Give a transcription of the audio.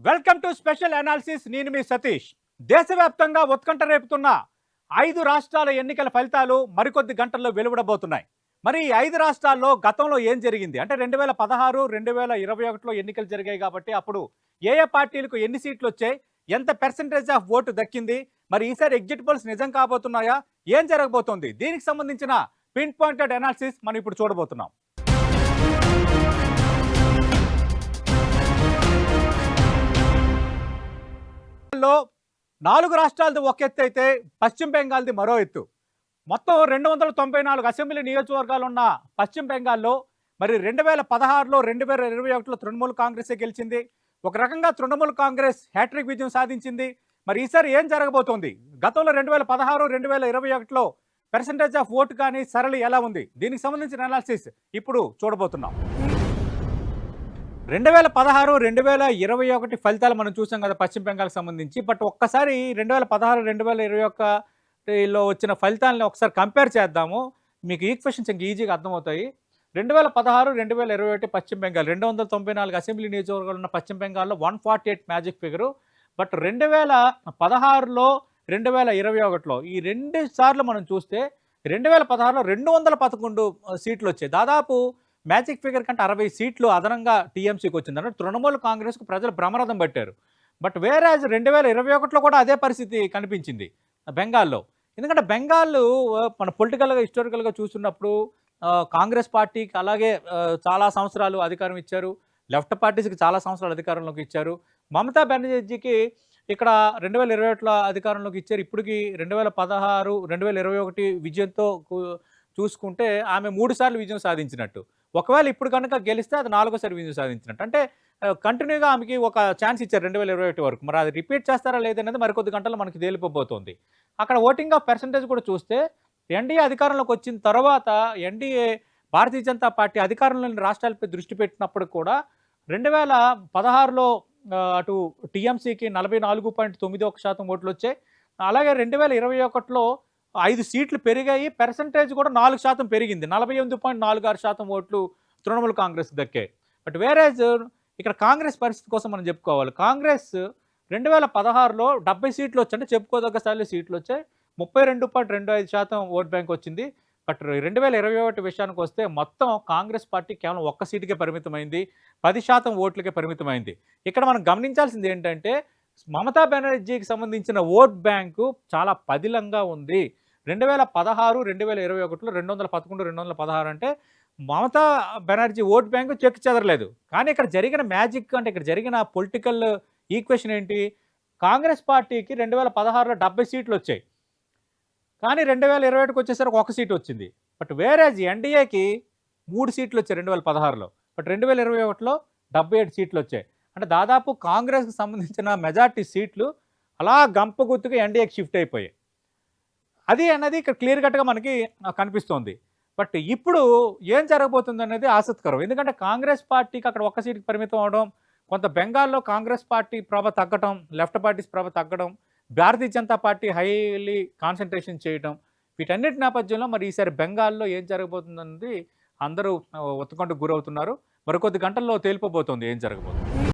Welcome to special analysis. నేను మీ సతీష్. దేశవ్యాప్తంగా ఉత్కంఠ రేపుతున్న 5 రాష్ట్రాల ఎన్నికల ఫలితాలు మరికొద్ది గంటల్లో వెలువడబోతున్నాయి. మరి ఈ 5 రాష్ట్రాల్లో గతంలో ఏం జరిగింది అంటే 2016, 2021లో ఎన్నికలు జరిగాయి కాబట్టి అప్పుడు ఏ ఏ పార్టీలకు ఎన్ని సీట్లు వచ్చాయి, ఎంత పర్సెంటేజ్ ఆఫ్ ఓటు దక్కింది, మరి ఈసారి ఎగ్జిట్ పోల్స్ నిజం కాబోతున్నాయా, ఏం జరగబోతోంది, దీనికి సంబంధించిన పిన్ పాయింటెడ్ అనాలిసిస్ మనం ఇప్పుడు చూడబోతున్నాం. లో 4 రాష్ట్రాలది ఒక ఎత్తు అయితే పశ్చిమ బెంగాల్ది మరో ఎత్తు. మొత్తం 294 అసెంబ్లీ నియోజకవర్గాలు ఉన్న పశ్చిమ బెంగాల్లో మరి 2016లో 2021లో తృణమూల్ కాంగ్రెసే గెలిచింది. ఒక రకంగా తృణమూల్ కాంగ్రెస్ హ్యాట్రిక్ విజయం సాధించింది. మరి ఈసారి ఏం జరగబోతోంది, గతంలో 2016 2021లో పర్సెంటేజ్ ఆఫ్ ఓటు కానీ సరళి ఎలా ఉంది, దీనికి సంబంధించిన అనాలిసిస్ ఇప్పుడు చూడబోతున్నాం. 2016, 2021 ఫలితాలు మనం చూసాం కదా పశ్చిమ బెంగాల్కి సంబంధించి. బట్ ఒక్కసారి 2016, 2021లో వచ్చిన ఫలితాలను ఒకసారి కంపేర్ చేద్దాము. మీకు ఈక్వెషన్స్ ఇంక ఈజీగా అర్థమవుతాయి. 2016, 2021 పశ్చిమ బెంగాల్ 294 అసెంబ్లీ నియోజకవర్గాలు ఉన్న పశ్చిమ బెంగాల్లో 148 మ్యాజిక్ ఫిగరు. బట్ 2016లో 2021లో ఈ 2 సార్లు మనం చూస్తే 2016లో 211 సీట్లు వచ్చాయి. దాదాపు మ్యాజిక్ ఫిగర్ కంటే 60 సీట్లు అదనంగా టీఎంసీకి వచ్చింది. అంటే తృణమూల్ కాంగ్రెస్కు ప్రజలు బ్రహ్మరథం పట్టారు. బట్ వేరాజ్ 2021లో కూడా అదే పరిస్థితి కనిపించింది బెంగాల్లో. ఎందుకంటే బెంగాల్ మన పొలిటికల్గా హిస్టారికల్గా చూస్తున్నప్పుడు కాంగ్రెస్ పార్టీకి అలాగే చాలా సంవత్సరాలు అధికారం ఇచ్చారు. లెఫ్ట్ పార్టీస్కి చాలా సంవత్సరాలు అధికారంలోకి ఇచ్చారు. మమతా బెనర్జీకి ఇక్కడ 2021లో అధికారంలోకి ఇచ్చారు. ఇప్పటికి 2016, 2021 విజయంతో చూసుకుంటే ఆమె 3 సార్లు విజయం సాధించినట్టు. ఒకవేళ ఇప్పుడు కనుక గెలిస్తే అది 4వసారి విజయం సాధించినట్టు. అంటే కంటిన్యూగా ఆమెకి ఒక ఛాన్స్ ఇచ్చారు 2021 వరకు. మరి అది రిపీట్ చేస్తారా లేదనేది మరికొద్ది గంటల్లో మనకి తేలిపోబోతోంది. అక్కడ ఓటింగ్ ఆఫ్ పర్సెంటేజ్ కూడా చూస్తే ఎన్డీఏ అధికారంలోకి వచ్చిన తర్వాత ఎన్డీఏ భారతీయ జనతా పార్టీ అధికారంలోని రాష్ట్రాలపై దృష్టి పెట్టినప్పుడు కూడా 2016లో అటు టీఎంసీకి 44.91% ఓట్లు వచ్చాయి. అలాగే 2021లో 5 సీట్లు పెరిగాయి. పర్సెంటేజ్ కూడా 4% పెరిగింది. 48.46% ఓట్లు తృణమూల్ కాంగ్రెస్కి దక్కాయి. బట్ వేరేజ్ ఇక్కడ కాంగ్రెస్ పరిస్థితి కోసం మనం చెప్పుకోవాలి. కాంగ్రెస్ 2016లో 70 సీట్లు వచ్చి అంటే చెప్పుకోదగ్గ స్థాయిలో సీట్లు వచ్చాయి. 32.25% ఓట్ బ్యాంక్ వచ్చింది. బట్ 2021 విషయానికి వస్తే మొత్తం కాంగ్రెస్ పార్టీ కేవలం 1 సీటుకే పరిమితమైంది. 10% ఓట్లకే పరిమితమైంది. ఇక్కడ మనం గమనించాల్సింది ఏంటంటే మమతా బెనర్జీకి సంబంధించిన ఓట్ బ్యాంకు చాలా పదిలంగా ఉంది. 2016, 2021లో 211, 216 అంటే మమతా బెనర్జీ ఓట్ బ్యాంకు చెక్కు చెదరలేదు. కానీ ఇక్కడ జరిగిన మ్యాజిక్ అంటే ఇక్కడ జరిగిన పొలిటికల్ ఈక్వేషన్ ఏంటి, కాంగ్రెస్ పార్టీకి 2016లో 70 సీట్లు వచ్చాయి. కానీ 2021కి వచ్చేసరికి 1 సీటు వచ్చింది. బట్ వేరేజ్ ఎన్డీఏకి 3 సీట్లు వచ్చాయి 2016లో. బట్ 2021లో 77 సీట్లు వచ్చాయి. అంటే దాదాపు కాంగ్రెస్కి సంబంధించిన మెజార్టీ సీట్లు అలా గంప గుర్తుగా ఎన్డీఏకి షిఫ్ట్ అయిపోయాయి. అది అన్నది ఇక్కడ క్లియర్ కట్గా మనకి కనిపిస్తోంది. బట్ ఇప్పుడు ఏం జరగబోతుంది అనేది ఆసక్తికరం. ఎందుకంటే కాంగ్రెస్ పార్టీకి అక్కడ 1 సీటుకి పరిమితం అవడం, కొంత బెంగాల్లో కాంగ్రెస్ పార్టీ ప్రభ తగ్గడం, లెఫ్ట్ పార్టీస్ ప్రభ తగ్గడం, Bharatiya Janata party highly concentration చేయడం, వీటన్నిటి నేపథ్యంలో మరి ఈసారి బెంగాల్లో ఏం జరగబోతుందన్నది అందరూ ఉత్కంఠకు గురవుతున్నారు. మరికొద్ది గంటల్లో తేలిపోబోతోంది ఏం జరగబోతుంది.